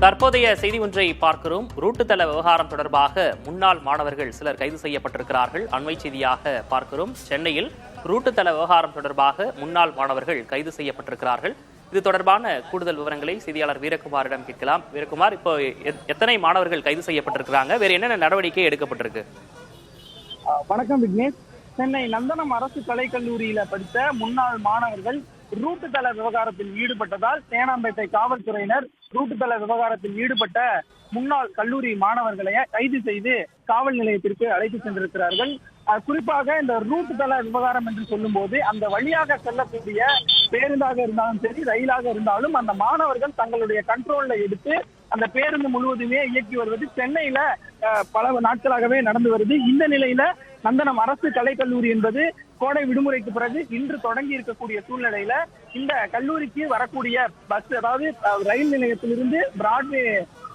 தற்போதைய செய்தி ஒன்றை பார்க்கிறோம். ரூட்டுத்தள விவகாரம் தொடர்பாக முன்னாள் மாணவர்கள் சிலர் கைது செய்யப்பட்டிருக்கிறார்கள். அண்மை செய்தியாக பார்க்கிறோம். சென்னையில் ரூட்டுத்தள விவகாரம் தொடர்பாக முன்னாள் மாணவர்கள் கைது செய்யப்பட்டிருக்கிறார்கள். இது தொடர்பான கூடுதல் விவரங்களை செய்தியாளர் வீரகுமாரிடம் கேட்கலாம். வீரகுமார், இப்போ எத்தனை மாணவர்கள் கைது செய்யப்பட்டிருக்கிறாங்க? வேறு என்னென்ன நடவடிக்கை எடுக்கப்பட்டிருக்கு? வணக்கம் விக்னேஷ். சென்னை நந்தனம் அரசு கலைக்கல்லூரியில படித்த முன்னாள் மாணவர்கள் ரூட்டுத்தள விவகாரத்தில் ஈடுபட்டதால் தேனாம்பேட்டை காவல்துறையினர் ரூட்டுத்தள விவகாரத்தில் ஈடுபட்ட முன்னாள் கல்லூரி மாணவர்களை கைது செய்து காவல் நிலையத்திற்கு அழைத்து சென்றிருக்கிறார்கள். குறிப்பாக இந்த ரூட்டுத்தள விவகாரம் என்று சொல்லும் போது அந்த வழியாக செல்லக்கூடிய பேருந்தாக இருந்தாலும் சரி, ரயிலாக இருந்தாலும் அந்த மாணவர்கள் தங்களுடைய கண்ட்ரோல்ல எடுத்து அந்த பேருந்து முழுவதுமே இயக்கி வருவது சென்னையில பல நாட்களாகவே நடந்து வருது. இந்த நிலையில நந்தனம் அரசு கலைக்கல்லூரி என்பது கோடை விடுமுறைக்கு பிறகு இன்று தொடங்கி இருக்கக்கூடிய சூழ்நிலையில இந்த கல்லூரிக்கு வரக்கூடிய பஸ், அதாவது ரயில் நிலையத்திலிருந்து பிராட்வே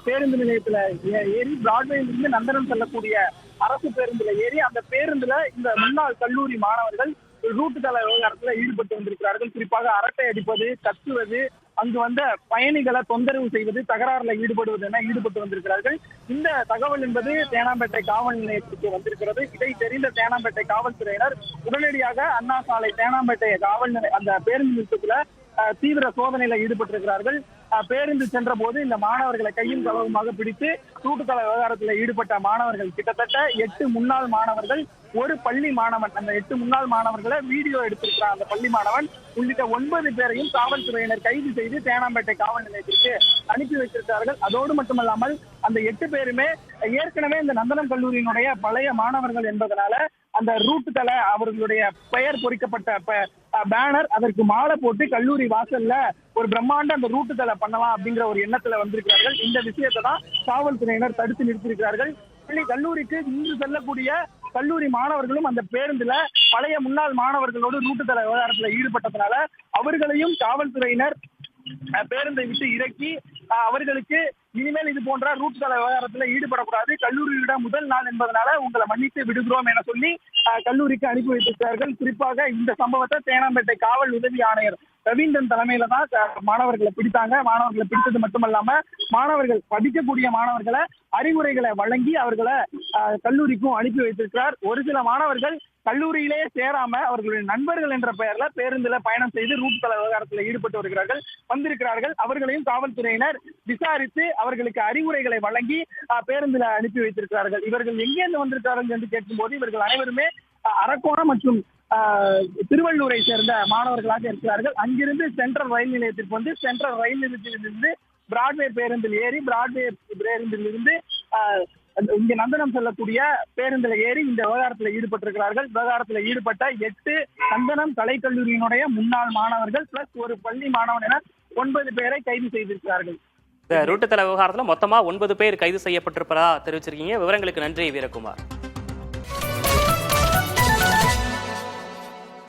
பேருந்து நிலையத்துல ஏறி பிராட்வேயிலிருந்து நந்தனம் செல்லக்கூடிய அரசு பேருந்துல ஏறி அந்த பேருந்துல இந்த முன்னாள் கல்லூரி மாணவர்கள் ரூட்டுத்தள விவகாரத்துல ஈடுபட்டு வந்திருக்கிறார்கள். குறிப்பாக அரட்டை அடிப்பது, கத்துவது, அங்கு வந்த பயணிகளை தொந்தரவு செய்வது, தகராறுல ஈடுபடுவது என ஈடுபட்டு வந்திருக்கிறார்கள். இந்த தகவல் என்பது தேனாம்பேட்டை காவல் நிலையத்திற்கு வந்திருக்கிறது. இதை தெரிந்த தேனாம்பேட்டை காவல்துறையினர் உடனடியாக அண்ணா சாலை தேனாம்பேட்டை காவல் நிலைய அந்த பேருந்து நிறுத்தத்துல தீவிர சோதனையில ஈடுபட்டிருக்கிறார்கள். பேருந்து சென்ற போது இந்த மாணவர்களை கையும் களவுமாக பிடித்து ரூட்டுத்தள விவகாரத்தில் ஈடுபட்ட மாணவர்கள் கிட்டத்தட்ட 8 முன்னாள் மாணவர்கள், ஒரு பள்ளி மாணவன், அந்த 8 முன்னாள் மாணவர்களை வீடியோ எடுத்திருக்கிறார் அந்த பள்ளி மாணவன் உள்ளிட்ட 9 பேரையும் காவல்துறையினர் கைது செய்து தேனாம்பேட்டை காவல் நிலையத்திற்கு அனுப்பி வைத்திருக்கிறார்கள். அதோடு மட்டுமல்லாமல் அந்த 8 பேருமே ஏற்கனவே இந்த நந்தனம் கல்லூரியினுடைய பழைய மாணவர்கள் என்பதனால அந்த ரூட்டுத்தள அவர்களுடைய பெயர் பொறிக்கப்பட்ட பேனர், அதற்கு மாலை போட்டு கல்லூரி வாசல்ல ஒரு பிரம்மாண்ட அந்த ரூட்டுத்தள பண்ணலாம் அப்படிங்கிற ஒரு எண்ணத்துல வந்திருக்கிறார்கள். இந்த விஷயத்தை தான் காவல்துறையினர் தடுத்து நிறுத்தியிருக்கிறார்கள். கல்லூரிக்கு இன்று செல்லக்கூடிய கல்லூரி மாணவர்களும் அந்த பேருந்துல பழைய முன்னாள் மாணவர்களோடு ரூட்டுத்தள விவகாரத்துல ஈடுபட்டதுனால அவர்களையும் காவல்துறையினர் பேருந்தை விட்டு இறக்கி அவர்களுக்கு இனிமேல் இது போன்ற ரூட்டுத்தள விவகாரத்துல ஈடுபடக்கூடாது, கல்லூரியோட முதல் நாள் என்பதனால உங்களை மன்னித்து விடுகிறோம் என சொல்லி கல்லூரிக்கு அனுப்பி வைத்திருக்கிறார்கள். குறிப்பாக இந்த சம்பவத்தை தேனாம்பேட்டை காவல் உதவி ஆணையர் ரவீந்திரன் தலைமையில தான் மாணவர்களை பிடித்தாங்க. மாணவர்களை பிடித்தது மட்டுமல்லாம மாணவர்கள் படிக்கக்கூடிய மாணவர்களை அறிவுரைகளை வழங்கி அவர்களை கல்லூரிக்கும் அனுப்பி வைத்திருக்கிறார். ஒரு சில மாணவர்கள் கல்லூரியிலேயே சேராம அவர்களுடைய நண்பர்கள் என்ற பெயர்ல பேருந்துல பயணம் செய்து ரூட்டுத்தள விவகாரத்தில் ஈடுபட்டு வந்திருக்கிறார்கள். அவர்களையும் காவல்துறையினர் விசாரித்து அவர்களுக்கு அறிவுரைகளை வழங்கி பேருந்துல அனுப்பி வைத்திருக்கிறார்கள். இவர்கள் எங்கேருந்து வந்திருக்கிறார்கள் என்று கேட்கும்போது இவர்கள் அனைவருமே அரக்கோணம் மற்றும் திருவள்ளூரை சேர்ந்த மாணவர்களாக இருக்கிறார்கள். அங்கிருந்து சென்ட்ரல் ரயில் நிலையத்திற்கு வந்து சென்ட்ரல் ரயில் நிலையத்திலிருந்து பிராட்வே பேருந்தில் ஏறி பிராட்வே பேருந்தில் இருந்து இங்க நந்தனம் செல்லக்கூடிய பேருந்தில் ஏறி இந்த விவகாரத்தில் ஈடுபட்டிருக்கிறார்கள். விவகாரத்தில் ஈடுபட்ட 8 நந்தனம் கலைக்கல்லூரியினுடைய முன்னாள் மாணவர்கள் பிளஸ் ஒரு பள்ளி மாணவன் என 9 பேரை கைது செய்திருக்கிறார்கள். இந்த ரூட்டுத்தள விவகாரத்துல மொத்தமா 9 பேர் கைது செய்யப்பட்டிருப்பதா தெரிவிச்சிருக்கீங்க. விவரங்களுக்கு நன்றி வீரகுமார்.